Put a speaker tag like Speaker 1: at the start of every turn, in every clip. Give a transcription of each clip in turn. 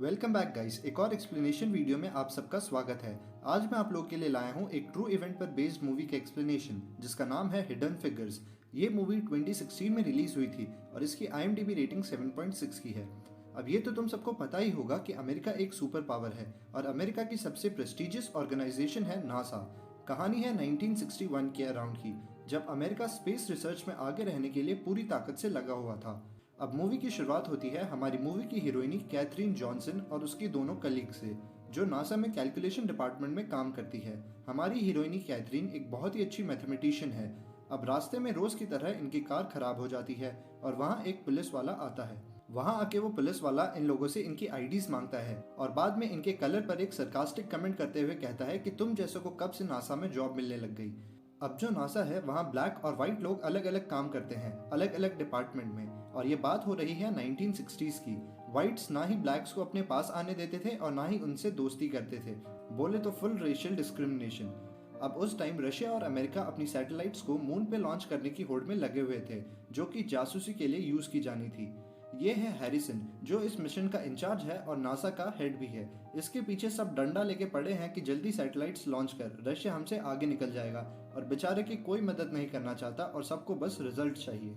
Speaker 1: Welcome back guys. एक और explanation video में आप सबका स्वागत है। आज मैं आप लोग के लिए लाया हूँ एक ट्रू इवेंट पर बेस्ड मूवी का एक्सप्लेनेशन जिसका नाम है हिडन फिगर्स। ये मूवी 2016 में रिलीज हुई थी और इसकी IMDb रेटिंग 7.6 की है। अब ये तो तुम सबको पता ही होगा कि अमेरिका एक सुपर पावर है और अमेरिका की सबसे प्रेस्टिजियस ऑर्गेनाइजेशन है नासा। कहानी है 1961 के अराउंड की, जब अमेरिका स्पेस रिसर्च में आगे रहने के लिए पूरी ताकत से लगा हुआ था। अब मूवी की शुरुआत होती है हमारी मूवी की हीरोइनी कैथरीन जॉनसन और उसकी दोनों कलीग से, जो नासा में कैलकुलेशन डिपार्टमेंट में काम करती है। हमारी हीरोइनी कैथरीन एक बहुत ही अच्छी मैथमेटिशियन है। अब रास्ते में रोज की तरह इनकी कार खराब हो जाती है और वहाँ एक पुलिस वाला आता है। वहाँ आके वो पुलिस वाला इन लोगों से इनकी आईडीज मांगता है और बाद में इनके कलर पर एक सरकास्टिक कमेंट करते हुए कहता है कि तुम जैसों को कब से नासा में जॉब मिलने लग गई। अब जो नासा है वहाँ ब्लैक और वाइट लोग अलग अलग काम करते हैं अलग अलग डिपार्टमेंट में, और ये बात हो रही है 1960s की। वाइट्स ना ही ब्लैक्स को अपने पास आने देते थे और ना ही उनसे दोस्ती करते थे, बोले तो फुल रेशियल डिस्क्रिमिनेशन। अब उस टाइम रशिया और अमेरिका अपनी सैटेलाइट्स को मून पे लॉन्च करने की होड़ में लगे हुए थे, जो कि जासूसी के लिए यूज की जानी थी। ये है हैरिसन, जो इस मिशन का इंचार्ज है और नासा का हेड भी है। इसके पीछे सब डंडा लेके पड़े हैं कि जल्दी सैटेलाइट्स लॉन्च कर, रशिया हमसे आगे निकल जाएगा, और बेचारे की कोई मदद नहीं करना चाहता और सबको बस रिजल्ट चाहिए।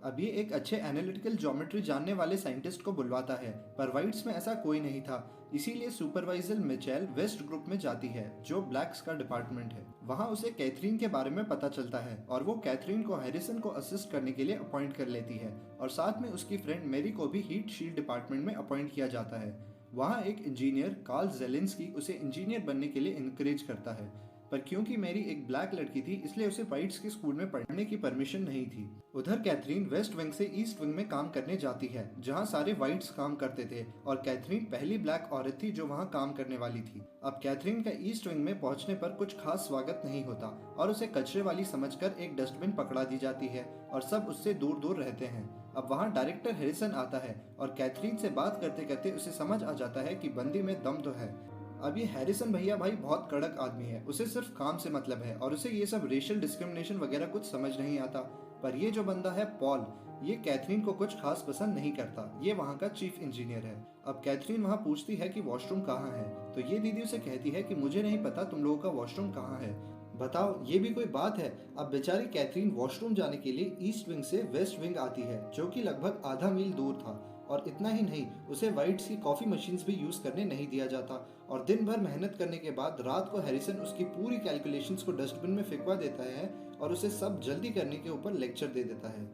Speaker 1: अब ये एक अच्छे एनालिटिकल ज्योमेट्री जानने वाले साइंटिस्ट को बुलवाता है, पर वाइट्स में ऐसा कोई नहीं था। इसीलिए सुपरवाइजर मिचेल वेस्ट ग्रुप में जाती है, जो ब्लैक्स का डिपार्टमेंट है। वहाँ उसे कैथरीन के बारे में पता चलता है और वो कैथरीन को हैरिसन को असिस्ट करने के लिए अपॉइंट कर लेती है, और साथ में उसकी फ्रेंड मेरी को भी हीट शील्ड डिपार्टमेंट में अपॉइंट किया जाता है। वहाँ एक इंजीनियर कार्ल जेलेंस्की उसे इंजीनियर बनने के लिए इनकरेज करता है, पर क्योंकि मेरी एक ब्लैक लड़की थी इसलिए उसे वाइट्स के स्कूल में पढ़ने की परमिशन नहीं थी। उधर कैथरीन वेस्ट विंग से ईस्ट विंग में काम करने जाती है, जहां सारे वाइट्स काम करते थे, और कैथरीन पहली ब्लैक औरत थी जो वहां काम करने वाली थी। अब कैथरीन का ईस्ट विंग में पहुंचने पर कुछ खास स्वागत नहीं होता और उसे कचरे वाली समझकर एक डस्टबिन पकड़ा दी जाती है और सब उससे दूर दूर रहते हैं। अब वहाँ डायरेक्टर हैरिसन आता है और कैथरीन से बात करते करते उसे समझ आ जाता है कि बंदी में दम तो है। अब ये हैरिसन भैया भाई बहुत कड़क आदमी है, उसे सिर्फ काम से मतलब है और उसे ये सब रेशियल डिस्क्रिमिनेशन वगैरह कुछ समझ नहीं आता। पर ये जो बंदा है पॉल, ये कैथरीन को कुछ खास पसंद नहीं करता। ये वहाँ का चीफ इंजीनियर है। अब कैथरीन वहाँ पूछती है कि वॉशरूम कहाँ है, तो ये दीदी उसे कहती है कि मुझे नहीं पता तुम लोगों का वॉशरूम कहाँ है। बताओ, ये भी कोई बात है। अब बेचारी कैथरीन वॉशरूम जाने के लिए ईस्ट विंग से वेस्ट विंग आती है, जो कि लगभग आधा मील दूर था। और इतना ही नहीं, उसे वाइट्स की कॉफी मशीन्स भी यूज करने नहीं दिया जाता। और दिन भर मेहनत करने के बाद रात को हैरिसन उसकी पूरी कैलकुलेशंस को डस्टबिन में फेंकवा देता है और उसे सब जल्दी करने के ऊपर लेक्चर दे देता है।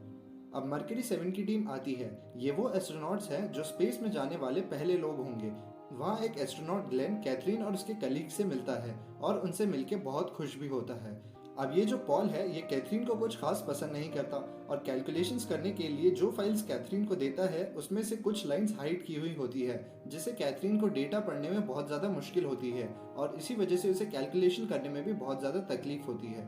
Speaker 1: अब मर्करी 7 की टीम आती है। ये वो एस्ट्रोनॉट्स हैं जो स्पेस में जाने वाले पहले लोग होंगे। वहाँ एक एस्ट्रोनॉट ग्लेन कैथरीन और उसके कलीग से मिलता है और उनसे मिलके बहुत खुश भी होता है। अब ये जो पॉल है ये कैथरीन को कुछ खास पसंद नहीं करता और कैलकुलेशंस करने के लिए जो फाइल्स कैथरीन को देता है उसमें से कुछ लाइंस हाइड की हुई होती है, जिससे कैथरीन को डेटा पढ़ने में बहुत ज़्यादा मुश्किल होती है और इसी वजह से उसे कैलकुलेशन करने में भी बहुत ज़्यादा तकलीफ होती है।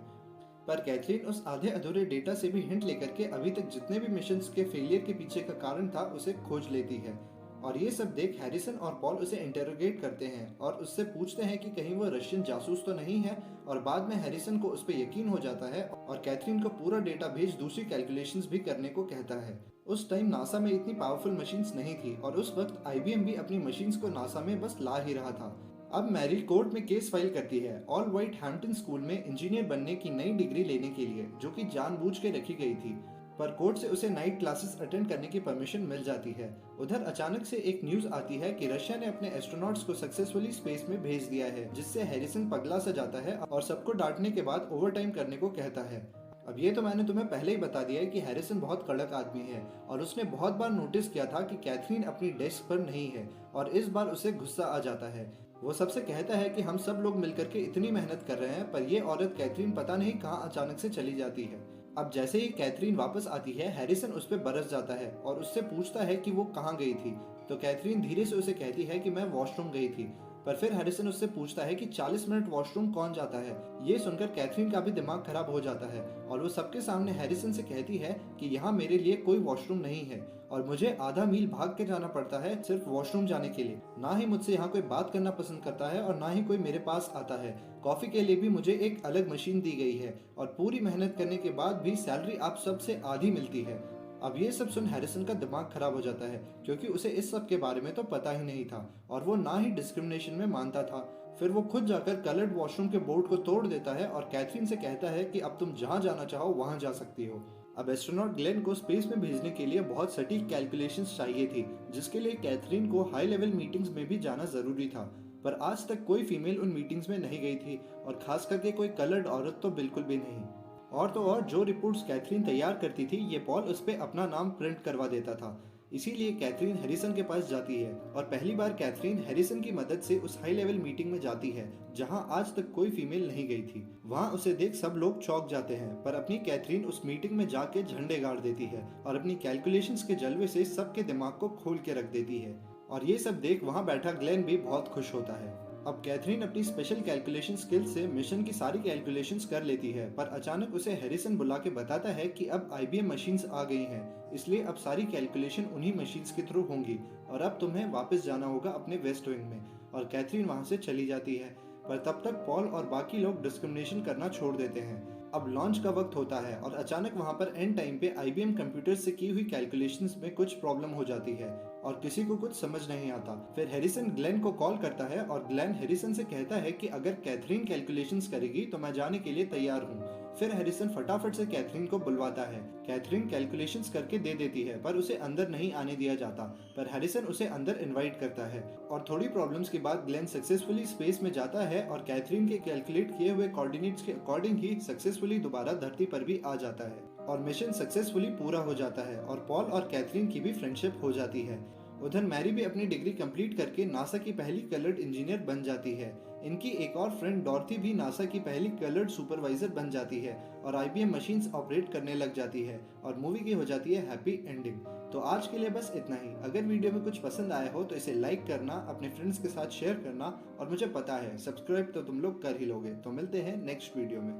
Speaker 1: पर कैथरीन उस आधे अधूरे डेटा से भी हिंट लेकर के अभी तक जितने भी मिशंस के फेलियर के पीछे का कारण था उसे खोज लेती है। और ये सब देख हैरिसन और पॉल उसे इंटेरोगेट करते हैं और उससे पूछते हैं कि कहीं वो रशियन जासूस तो नहीं है, और बाद में हैरिसन को उस पर यकीन हो जाता है और कैथरीन को पूरा डेटा भेज दूसरी कैलकुलेशंस भी करने को कहता है। उस टाइम नासा में इतनी पावरफुल मशीन्स नहीं थी और उस वक्त IBM भी अपनी मशीन्स को नासा में बस ला ही रहा था। अब मैरी कोर्ट में केस फाइल करती है ऑल वाइट हैम्पटन स्कूल में इंजीनियर बनने की नई डिग्री लेने के लिए, जो कि जानबूझ के रखी गई थी। पर कोर्ट से उसे नाइट क्लासेस अटेंड करने की परमिशन मिल जाती है। उधर अचानक से एक न्यूज आती है कि रशिया ने अपने एस्ट्रोनॉट्स को सक्सेसफुली स्पेस में भेज दिया है, जिससे हैरिसन पगला सा जाता है और सबको डांटने के बाद ओवरटाइम करने को कहता है। अब ये तो मैंने तुम्हें पहले ही बता दिया है कि हैरिसन बहुत कड़क आदमी है और उसने बहुत बार नोटिस किया था कि कैथरीन अपनी डेस्क पर नहीं है, और इस बार उसे गुस्सा आ जाता है। वो सबसे कहता है कि हम सब लोग मिलकर के इतनी मेहनत कर रहे हैं, पर ये औरत कैथरीन पता नहीं कहाँ अचानक से चली जाती है। अब जैसे ही कैथरीन वापस आती है हैरिसन उस पर बरस जाता है और उससे पूछता है कि वो कहाँ गई थी, तो कैथरीन धीरे से उसे कहती है कि मैं वॉशरूम गई थी। पर फिर हैरिसन उससे पूछता है कि 40 मिनट वॉशरूम कौन जाता है। ये सुनकर कैथरीन का भी दिमाग खराब हो जाता है और वो सबके सामने हैरिसन से कहती है कि यहाँ मेरे लिए कोई वॉशरूम नहीं है और मुझे आधा मील भाग के जाना पड़ता है सिर्फ वॉशरूम जाने के लिए। ना ही मुझसे यहाँ कोई बात करना पसंद करता है और ना ही कोई मेरे पास आता है। कॉफी के लिए भी मुझे एक अलग मशीन दी गई है और पूरी मेहनत करने के बाद भी सैलरी आप सबसे आधी मिलती है। अब ये सब सुन हैरिसन का दिमाग खराब हो जाता है, क्योंकि उसे इस सब के बारे में तो पता ही नहीं था और वो ना ही डिस्क्रिमिनेशन में मानता था। फिर वो खुद जाकर कलर्ड वॉशरूम के बोर्ड को तोड़ देता है और कैथरीन से कहता है कि अब तुम जहाँ जाना चाहो वहाँ जा सकती हो। अब एस्ट्रोनॉट ग्लेन को स्पेस में भेजने के लिए बहुत सटीक कैलकुलेशंस चाहिए थी, जिसके लिए कैथरीन को हाई लेवल मीटिंग्स में भी जाना जरूरी था। पर आज तक कोई फीमेल उन मीटिंग्स में नहीं गई थी, और खास करके कोई कलर्ड औरत तो बिल्कुल भी नहीं। और तो और जो रिपोर्ट्स कैथरीन तैयार करती थी, ये पॉल उस पे अपना नाम प्रिंट करवा देता था। इसीलिए कैथरीन हैरिसन के पास जाती है और पहली बार कैथरीन हैरिसन की मदद से उस हाई लेवल मीटिंग में जाती है जहां आज तक कोई फीमेल नहीं गई थी। वहां उसे देख सब लोग चौंक जाते हैं, पर अपनी कैथरीन उस मीटिंग में जाके झंडे गाड़ देती है और अपनी कैलकुलेशंस के जलवे से सबके दिमाग को खोल के रख देती है। और ये सब देख वहां बैठा ग्लेन भी बहुत खुश होता है। अब कैथरीन अपनी स्पेशल कैलकुलेशन स्किल से मिशन की सारी कैलकुलेशंस कर लेती है, पर अचानक उसे हैरिसन बुला के बताता है कि अब IBM मशीन्स आ गई हैं, इसलिए अब सारी कैलकुलेशन उन्हीं मशीन्स के थ्रू होंगी और अब तुम्हें वापस जाना होगा अपने वेस्ट विंग में। और कैथरीन वहां से चली जाती है, पर तब तक पॉल और बाकी लोग डिस्क्रिमिनेशन करना छोड़ देते हैं। अब लॉन्च का वक्त होता है और अचानक वहां पर एंड टाइम पे IBM कंप्यूटर्स से की हुई कैलकुलेशंस में कुछ प्रॉब्लम हो जाती है और किसी को कुछ समझ नहीं आता। फिर हैरिसन ग्लेन को कॉल करता है और ग्लेन हैरिसन से कहता है कि अगर कैथरीन कैलकुलेशंस करेगी तो मैं जाने के लिए तैयार हूँ। फिर हैरिसन फटाफट से कैथरीन को बुलवाता है। कैथरीन कैलकुलेशंस करके दे देती है, पर उसे अंदर नहीं आने दिया जाता, पर हैरिसन उसे अंदर इनवाइट करता है। और थोड़ी प्रॉब्लम्स के बाद ग्लेन सक्सेसफुली स्पेस में जाता है और कैथरीन के कैलकुलेट किए हुए कोऑर्डिनेट्स के अकॉर्डिंग ही सक्सेसफुली दोबारा धरती पर भी आ जाता है और मिशन सक्सेसफुली पूरा हो जाता है और पॉल और कैथरीन की भी फ्रेंडशिप हो जाती है। उधर मैरी भी अपनी डिग्री कंप्लीट करके नासा की पहली कलर्ड इंजीनियर बन जाती है। इनकी एक और फ्रेंड डॉर्थी भी नासा की पहली कलर्ड सुपरवाइजर बन जाती है और IBM मशीन्स ऑपरेट करने लग जाती है और मूवी की हो जाती है हैप्पी एंडिंग। तो आज के लिए बस इतना ही। अगर वीडियो में कुछ पसंद आया हो तो इसे लाइक करना, अपने फ्रेंड्स के साथ शेयर करना और मुझे पता है सब्सक्राइब तो तुम लोग कर ही लोगे। तो मिलते हैं नेक्स्ट वीडियो में।